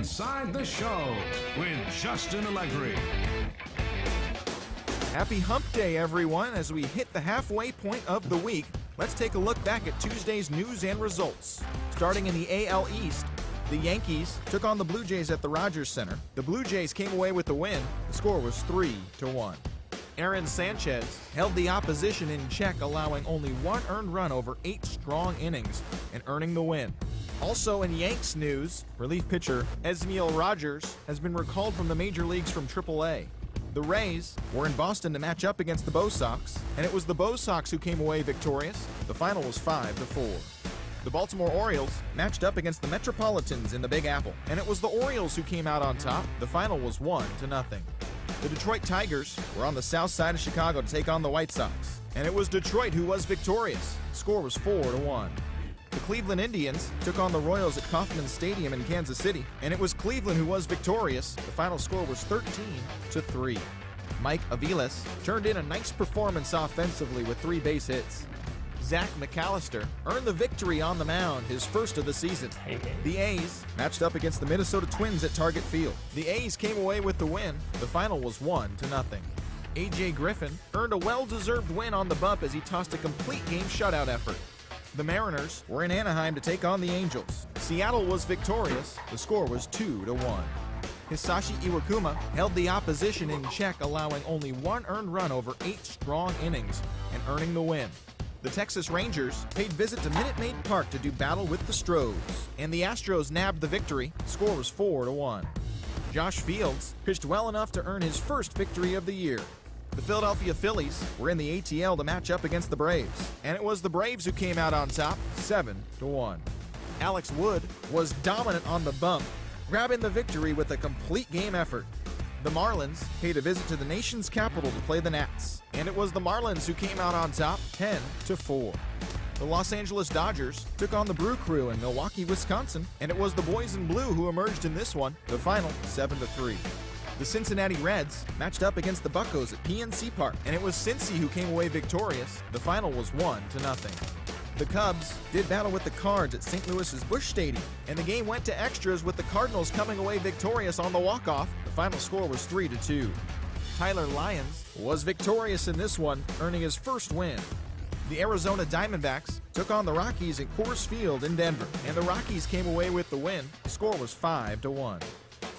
Inside the Show with Justin Allegri. Happy Hump Day, everyone. As we hit the halfway point of the week, let's take a look back at Tuesday's news and results. Starting in the AL East, the Yankees took on the Blue Jays at the Rogers Center. The Blue Jays came away with the win. The score was 3-1. Aaron Sanchez held the opposition in check, allowing only one earned run over 8 strong innings and earning the win. Also in Yanks news, relief pitcher Esmiel Rogers has been recalled from the major leagues from AAA. The Rays were in Boston to match up against the Bo Sox, and it was the Bo Sox who came away victorious. The final was 5-4. The Baltimore Orioles matched up against the Metropolitans in the Big Apple, and it was the Orioles who came out on top. The final was 1-0. The Detroit Tigers were on the south side of Chicago to take on the White Sox, and it was Detroit who was victorious. The score was 4-1. The Cleveland Indians took on the Royals at Kauffman Stadium in Kansas City, and it was Cleveland who was victorious. The final score was 13-3. Mike Aviles turned in a nice performance offensively with 3 base hits. Zach McAllister earned the victory on the mound, his first of the season. The A's matched up against the Minnesota Twins at Target Field. The A's came away with the win. The final was 1-0. A.J. Griffin earned a well-deserved win on the bump as he tossed a complete game shutout effort. The Mariners were in Anaheim to take on the Angels. Seattle was victorious. The score was 2-1. Hisashi Iwakuma held the opposition in check, allowing only one earned run over 8 strong innings and earning the win. The Texas Rangers paid visit to Minute Maid Park to do battle with the Stros, and the Astros nabbed the victory. The score was 4-1. Josh Fields pitched well enough to earn his first victory of the year. The Philadelphia Phillies were in the ATL to match up against the Braves, and it was the Braves who came out on top, 7-1. Alex Wood was dominant on the bump, grabbing the victory with a complete game effort. The Marlins paid a visit to the nation's capital to play the Nats, and it was the Marlins who came out on top, 10-4. The Los Angeles Dodgers took on the Brew Crew in Milwaukee, Wisconsin, and it was the Boys in Blue who emerged in this one, the final 7-3. The Cincinnati Reds matched up against the Buccos at PNC Park, and it was Cincy who came away victorious. The final was 1-0. The Cubs did battle with the Cards at St. Louis's Busch Stadium, and the game went to extras with the Cardinals coming away victorious on the walk-off. The final score was 3-2. Tyler Lyons was victorious in this one, earning his first win. The Arizona Diamondbacks took on the Rockies at Coors Field in Denver, and the Rockies came away with the win. The score was 5-1.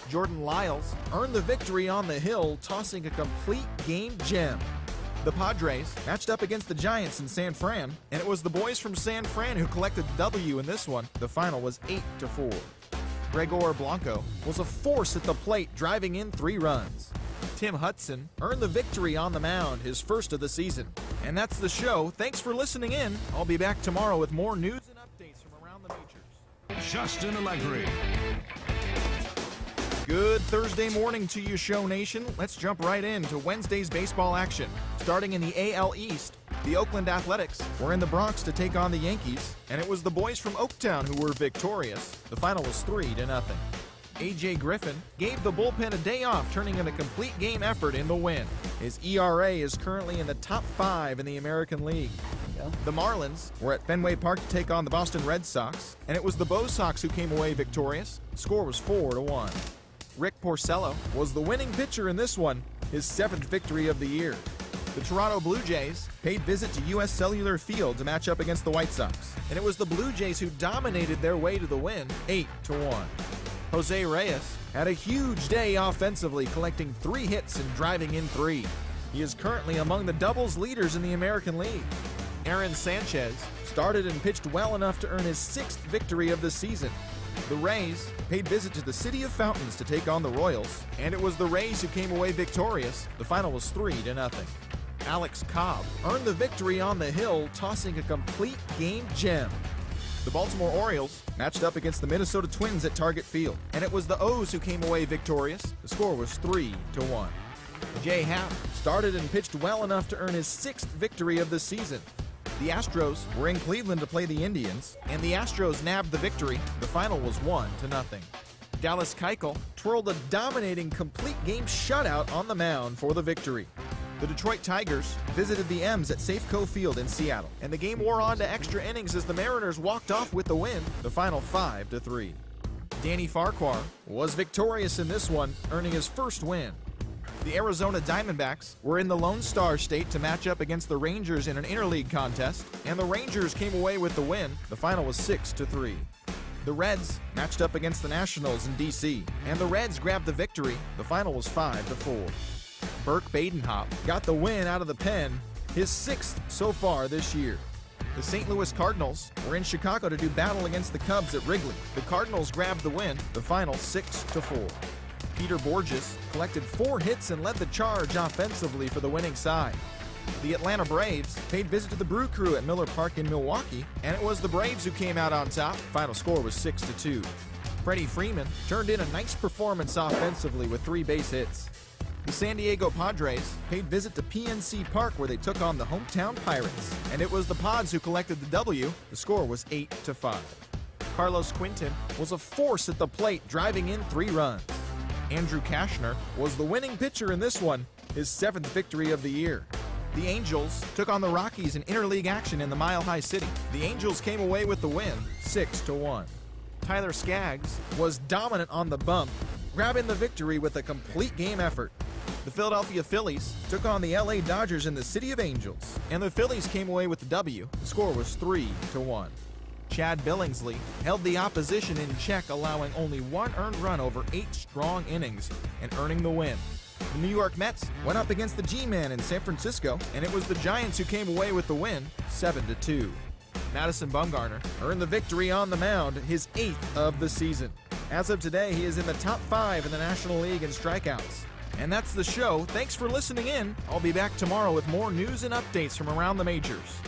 Jordan Lyles earned the victory on the hill, tossing a complete game gem. The Padres matched up against the Giants in San Fran, and it was the boys from San Fran who collected the W in this one. The final was 8-4. Gregor Blanco was a force at the plate, driving in 3 runs. Tim Hudson earned the victory on the mound, his first of the season. And that's the show. Thanks for listening in. I'll be back tomorrow with more news and updates from around the majors. Justin Allegri. Good Thursday morning to you, Show Nation. Let's jump right into Wednesday's baseball action. Starting in the AL East, the Oakland Athletics were in the Bronx to take on the Yankees, and it was the boys from Oaktown who were victorious. The final was 3-0. A.J. Griffin gave the bullpen a day off, turning in a complete game effort in the win. His ERA is currently in the top 5 in the American League. The Marlins were at Fenway Park to take on the Boston Red Sox, and it was the Bo Sox who came away victorious. The score was 4-1. Rick Porcello was the winning pitcher in this one, his 7th victory of the year. The Toronto Blue Jays paid visit to U.S. Cellular Field to match up against the White Sox, and it was the Blue Jays who dominated their way to the win, 8-1. Jose Reyes had a huge day offensively, collecting 3 hits and driving in 3. He is currently among the doubles leaders in the American League. Aaron Sanchez started and pitched well enough to earn his 6th victory of the season. The Rays paid visit to the City of Fountains to take on the Royals, and it was the Rays who came away victorious. The final was 3-0. Alex Cobb earned the victory on the hill, tossing a complete game gem. The Baltimore Orioles matched up against the Minnesota Twins at Target Field, and it was the O's who came away victorious. The score was 3-1. Jay Happ started and pitched well enough to earn his 6th victory of the season. The Astros were in Cleveland to play the Indians, and the Astros nabbed the victory. The final was 1-0. Dallas Keuchel twirled a dominating complete game shutout on the mound for the victory. The Detroit Tigers visited the M's at Safeco Field in Seattle, and the game wore on to extra innings as the Mariners walked off with the win, the final 5-3. Danny Farquhar was victorious in this one, earning his first win. The Arizona Diamondbacks were in the Lone Star State to match up against the Rangers in an interleague contest, and the Rangers came away with the win. The final was 6-3. The Reds matched up against the Nationals in D.C., and the Reds grabbed the victory. The final was 5-4. Burke Badenhop got the win out of the pen, his 6th so far this year. The St. Louis Cardinals were in Chicago to do battle against the Cubs at Wrigley. The Cardinals grabbed the win, the final 6-4. Peter Borges collected 4 hits and led the charge offensively for the winning side. The Atlanta Braves paid visit to the Brew Crew at Miller Park in Milwaukee, and it was the Braves who came out on top. Final score was 6-2. Freddie Freeman turned in a nice performance offensively with 3 base hits. The San Diego Padres paid visit to PNC Park where they took on the hometown Pirates, and it was the Pods who collected the W. The score was 8-5. Carlos Quinton was a force at the plate, driving in 3 runs. Andrew Kashner was the winning pitcher in this one, his 7th victory of the year. The Angels took on the Rockies in interleague action in the Mile High City. The Angels came away with the win, 6-1. Tyler Skaggs was dominant on the bump, grabbing the victory with a complete game effort. The Philadelphia Phillies took on the LA Dodgers in the City of Angels, and the Phillies came away with the W. The score was 3-1. Chad Billingsley held the opposition in check, allowing only 1 earned run over 8 strong innings and earning the win. The New York Mets went up against the G-Man in San Francisco, and it was the Giants who came away with the win, 7-2. Madison Bumgarner earned the victory on the mound, his 8th of the season. As of today, he is in the top 5 in the National League in strikeouts. And that's the show. Thanks for listening in. I'll be back tomorrow with more news and updates from around the majors.